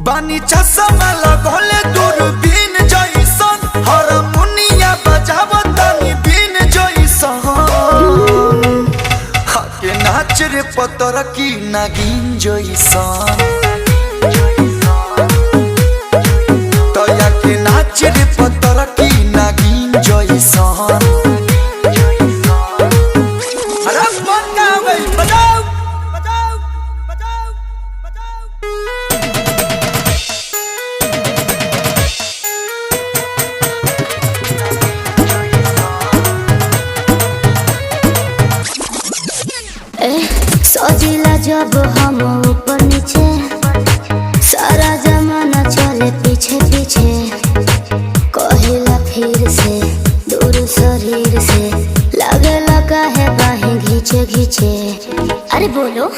बानी चश्मा लगौले दूरबीन जइसन हारमोनिया बजावतानी बीन जइसन हाके नाच रे पतर की नागिन जइसन तया के नाच रे पतर की नागिन जइसन सजिला जब हम ऊपर नीचे सारा जमाना चले पीछे पीछे कहिला फिर से दूर शरीर से लगे लगा है बाहें घींचे घींचे अरे बोलो